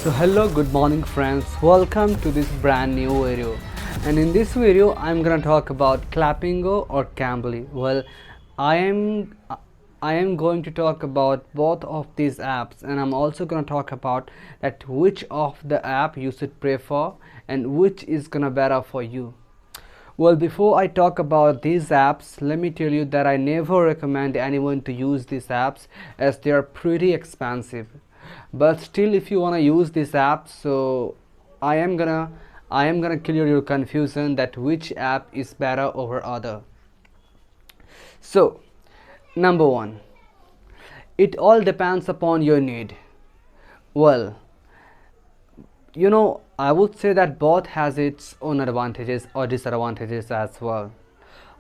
So hello, good morning friends, welcome to this brand new video. And in this video I'm gonna talk about Clapingo or Cambly. Well, I am I am going to talk about both of these apps, and I'm also gonna talk about that which of the app you should prefer and which is gonna better for you. Well, before I talk about these apps, let me tell you that I never recommend anyone to use these apps as they are pretty expensive. But still, if you want to use this app, so I am gonna clear your confusion that which app is better over other. So, number one, it all depends upon your need. Well, I would say that both has its own advantages or disadvantages as well.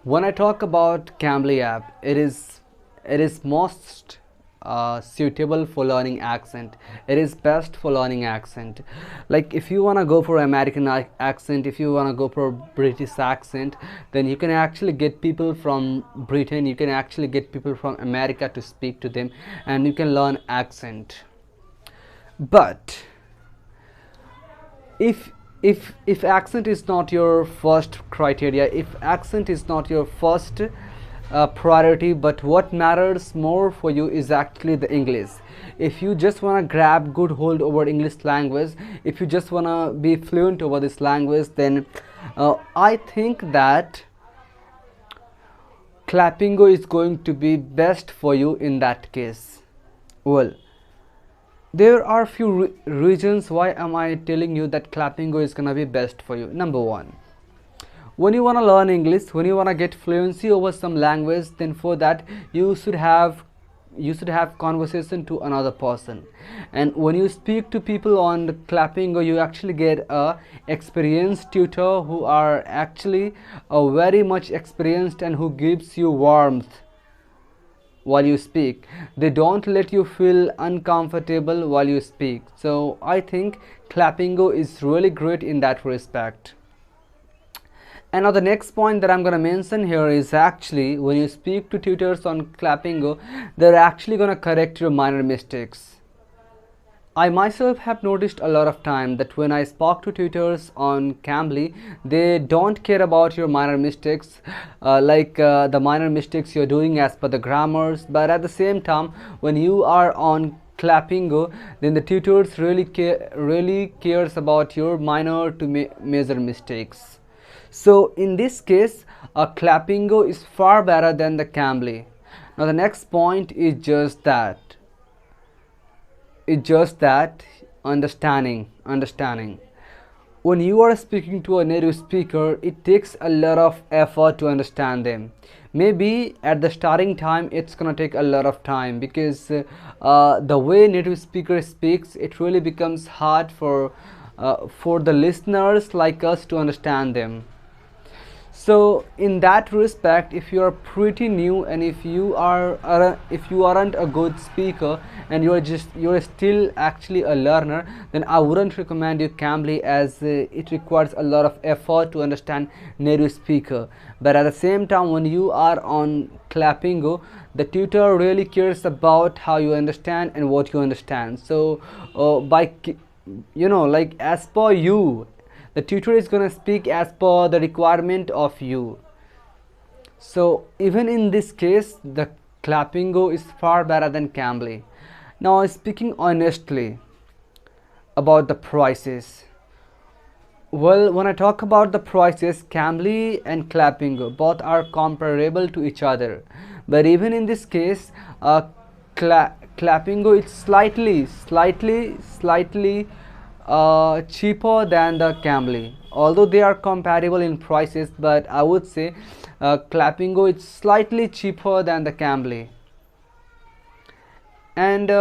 When I talk about Cambly app, it is most suitable for learning accent. It is best for learning accent. Like if you want to go for American accent, if you want to go for British accent, then you can actually get people from Britain, you can actually get people from America to speak to them, and you can learn accent. But if accent is not your first criteria, if accent is not your first priority, but what matters more for you is actually the English. If you just want to grab good hold over English language, if you just want to be fluent over this language, then I think that Clapingo is going to be best for you in that case. Well, there are few reasons why am I telling you that Clapingo is gonna be best for you. Number one, when you want to learn English, when you want to get fluency over some language, then for that you should have conversation to another person. And when you speak to people on the Clapingo, you actually get a experienced tutor who are actually very much experienced and who gives you warmth while you speak. They don't let you feel uncomfortable while you speak. So I think Clapingo is really great in that respect. And now the next point that I'm going to mention here is actually when you speak to tutors on Clapingo, they're actually going to correct your minor mistakes. I myself have noticed a lot of time that when I spoke to tutors on Cambly, they don't care about your minor mistakes, the minor mistakes you're doing as per the grammars. But at the same time, when you are on Clapingo, then the tutors really cares about your minor to major mistakes. So in this case, Clapingo is far better than the Cambly. Now the next point is just that. Understanding. When you are speaking to a native speaker, it takes a lot of effort to understand them. Maybe at the starting time it's gonna take a lot of time because the way native speaker speaks, it really becomes hard for the listeners like us to understand them. So in that respect, if you are pretty new and if you aren't a good speaker and you're still actually a learner, then I wouldn't recommend you Cambly as it requires a lot of effort to understand native speaker. But at the same time, when you are on Clapingo, the tutor really cares about how you understand and what you understand. So as per you, the tutor is going to speak as per the requirement of you. So even in this case, the Clapingo is far better than Cambly. Now speaking honestly about the prices, well, when I talk about the prices, Cambly and Clapingo both are comparable to each other. But even in this case, Clapingo is slightly cheaper than the Cambly. Although they are comparable in prices, but I would say Clapingo is slightly cheaper than the Cambly. And